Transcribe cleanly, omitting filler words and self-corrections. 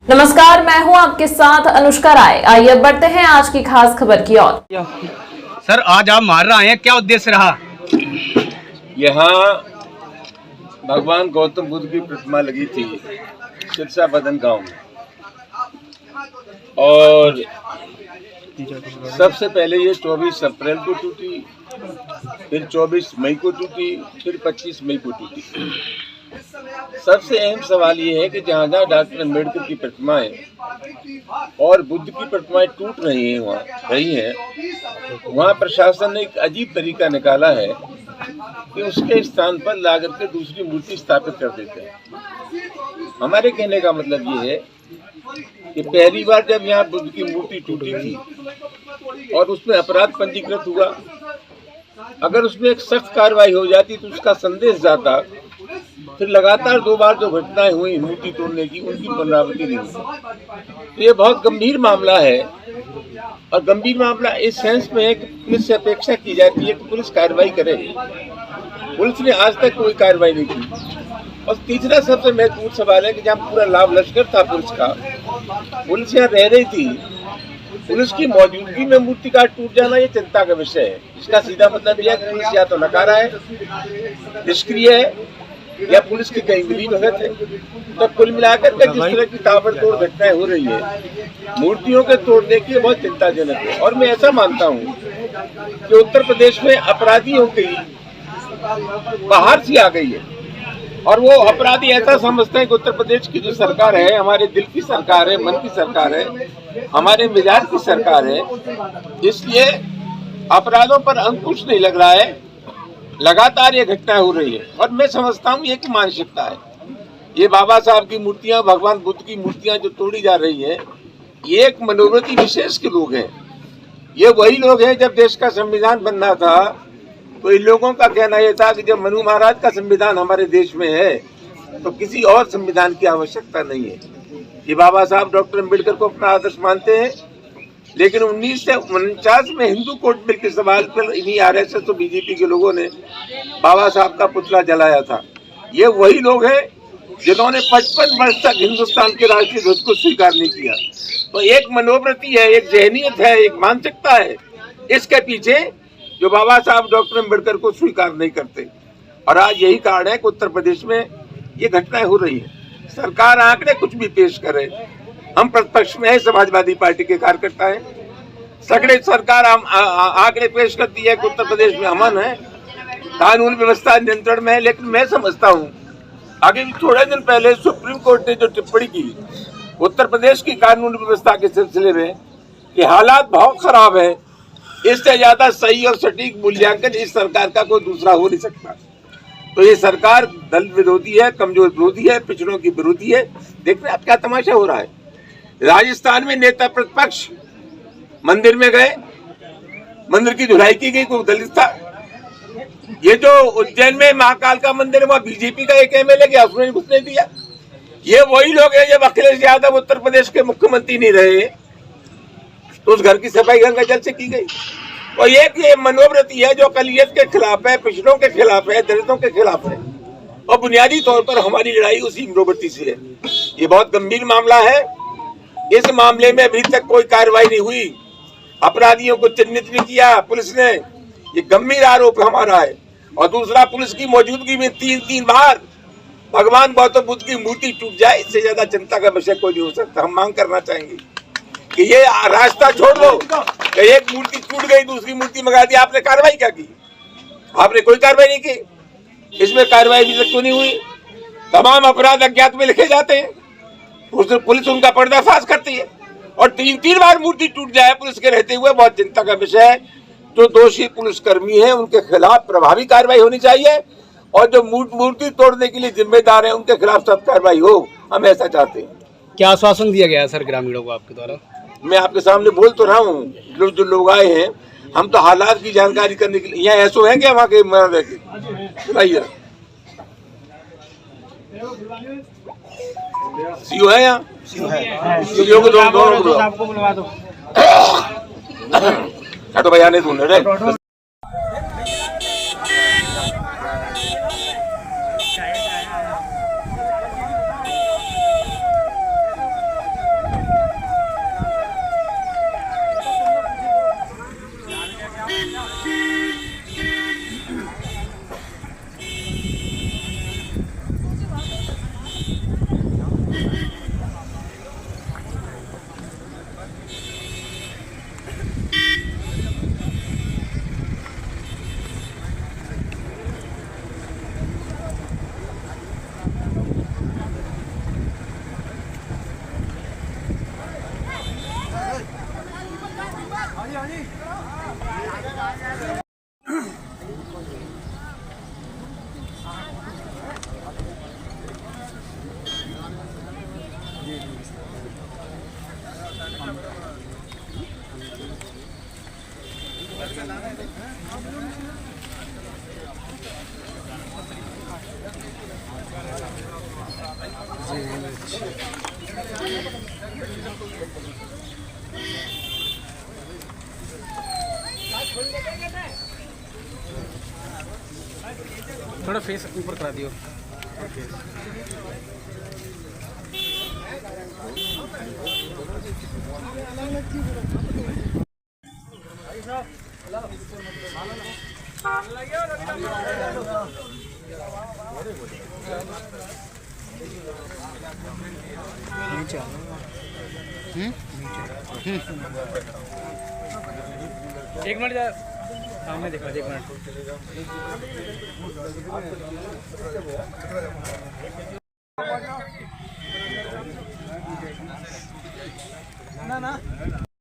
नमस्कार, मैं हूं आपके साथ अनुष्का राय। आइए बढ़ते हैं आज की खास खबर की ओर। सर, आज आप मार रहे हैं, क्या उद्देश्य रहा? यहाँ भगवान गौतम बुद्ध की प्रतिमा लगी थी सिरसा बदन गांव में, और सबसे पहले ये 24 अप्रैल को टूटी, फिर 24 मई को टूटी, फिर 25 मई को टूटी। सबसे अहम सवाल ये है कि जहाँ जहाँ डॉक्टर अम्बेडकर की प्रतिमाएं और बुद्ध की प्रतिमाएं टूट रही हैं वहाँ प्रशासन ने एक अजीब तरीका निकाला है कि उसके स्थान पर ला करके दूसरी मूर्ति स्थापित कर देते हैं। हमारे कहने का मतलब ये है कि पहली बार जब यहाँ बुद्ध की मूर्ति टूटी थी और उसमें अपराध पंजीकृत हुआ, अगर उसमें एक सख्त कार्रवाई हो जाती तो उसका संदेश जाता। फिर लगातार 2 बार जो घटनाएं हुई मूर्ति तोड़ने की, उनकी पुनरावृत्ति नहीं हुई। तो ये बहुत गंभीर मामला है, और गंभीर मामला इस सेंस में है कि पुलिस से अपेक्षा की जाती है कि पुलिस कार्रवाई करे। पुलिस ने आज तक कोई कार्रवाई नहीं की। और तीसरा सबसे महत्वपूर्ण सवाल है कि जहाँ पूरा लाभ लश्कर था पुलिस का, पुलिस यहाँ रह रही थी, पुलिस की मौजूदगी में मूर्ति का टूट जाना ये चिंता का विषय है। इसका सीधा मतलब यह है कि पुलिस या तो नकारा है, निष्क्रिय है, या पुलिस की कहीं मिली भगत है। तो कुल मिलाकर के जिस तरह की ताबड़तोड़ घटनाएं हो रही है मूर्तियों के तोड़ने की, बहुत चिंताजनक है। और मैं ऐसा मानता हूँ कि उत्तर प्रदेश में अपराधियों की बाहर से आ गई है, और वो अपराधी ऐसा समझते हैं कि उत्तर प्रदेश की जो सरकार है, हमारे दिल की सरकार है, मन की सरकार है, हमारे मिजाज की सरकार है, इसलिए अपराधों पर अंकुश नहीं लग रहा है। लगातार ये घटनाएं हो रही है, और मैं समझता हूँ ये की मानसिकता है। ये बाबा साहब की मूर्तियां, भगवान बुद्ध की मूर्तियां जो तोड़ी जा रही है, ये एक मनोवृत्ति विशेष के लोग हैं। ये वही लोग हैं, जब देश का संविधान बनना था तो इन लोगों का कहना यह था कि जब मनु महाराज का संविधान हमारे देश में है तो किसी और संविधान की आवश्यकता नहीं है। ये बाबा साहब डॉक्टर अम्बेडकर को अपना आदर्श मानते हैं, लेकिन 1949 में हिंदू कोर्ट बिल के सवाल पर इन्हीं आरएसएस और बीजेपी के लोगों ने बाबा साहब का पुतला जलाया था। ये वही लोग हैं जिन्होंने 55 वर्ष तक हिंदुस्तान के राष्ट्रीय ध्वज को स्वीकार नहीं किया। तो एक मनोवृत्ति है, एक जहनीत है, एक मानसिकता है इसके पीछे, जो बाबा साहब डॉक्टर अम्बेडकर को स्वीकार नहीं करते। और आज यही कारण है कि उत्तर प्रदेश में ये घटनाएं हो रही है। सरकार आंकड़े कुछ भी पेश करे, हम प्रतिपक्ष में है, समाजवादी पार्टी के कार्यकर्ता है, सगड़े सरकार आंकड़े पेश करती है कि उत्तर प्रदेश में अमन है, कानून व्यवस्था नियंत्रण में है। लेकिन मैं समझता हूँ आगे भी थोड़े दिन पहले सुप्रीम कोर्ट ने जो टिप्पणी की उत्तर प्रदेश की कानून व्यवस्था के सिलसिले में कि हालात बहुत खराब है, इससे ज्यादा सही और सटीक मूल्यांकन इस सरकार का कोई दूसरा हो नहीं सकता। तो ये सरकार दल विरोधी है, कमजोर विरोधी है, पिछड़ों की विरोधी है। देख रहे हैं आप क्या तमाशा हो रहा है। राजस्थान में नेता प्रतिपक्ष मंदिर में गए, मंदिर की धुलाई की गई, कोई दलित था। ये जो उज्जैन में महाकाल का मंदिर है, वहाँ बीजेपी का एक एमएलए गया, उसने घुसने दिया। ये वही लोग हैं जब अखिलेश यादव उत्तर प्रदेश के मुख्यमंत्री नहीं रहे तो उस घर की सफाई गंगा जल से की गई। और ये मनोवृत्ति है जो अकलियत के खिलाफ है, पिछड़ों के खिलाफ है, दलितों के खिलाफ है, और बुनियादी तौर पर हमारी लड़ाई उसी मनोवृत्ति से है। ये बहुत गंभीर मामला है। इस मामले में अभी तक कोई कार्रवाई नहीं हुई, अपराधियों को चिन्हित नहीं किया पुलिस ने, ये गंभीर आरोप हमारा है। और दूसरा, पुलिस की मौजूदगी में 3 बार भगवान गौतम बुद्ध की मूर्ति टूट जाए, इससे ज्यादा चिंता का विषय कोई नहीं हो सकता। हम मांग करना चाहेंगे कि ये रास्ता छोड़ दो। एक मूर्ति टूट गई, दूसरी मूर्ति मंगा दी, आपने कार्रवाई क्या की? आपने कोई कार्रवाई नहीं की। इसमें कार्रवाई अभी तक क्यों नहीं हुई? तमाम अपराध अज्ञात में लिखे जाते हैं, पुलिस उनका पर्दाफाश करती है, और 3 बार मूर्ति टूट जाए पुलिस के रहते हुए, बहुत चिंता का विषय है। जो दोषी पुलिसकर्मी हैं उनके खिलाफ प्रभावी कार्रवाई होनी चाहिए, और जो मूर्ति तोड़ने के लिए जिम्मेदार हैं उनके खिलाफ सख्त कार्रवाई हो। हम ऐसा चाहते हैं। क्या आश्वासन दिया गया है सर ग्रामीणों को आपके द्वारा? मैं आपके सामने बोल तो रहा हूँ, जो लोग आए हैं, हम तो हालात की जानकारी करने के लिए। यहाँ ऐसो है क्या वहाँ के सुनाइए, सीओ है यहाँ, सीओ को दोनों बुलवा दो। तो भैया नहीं ढूंढ थोड़ा फेस ऊपर करा दियो। एक मिनट जा सामने देखा, एक मिनट। ना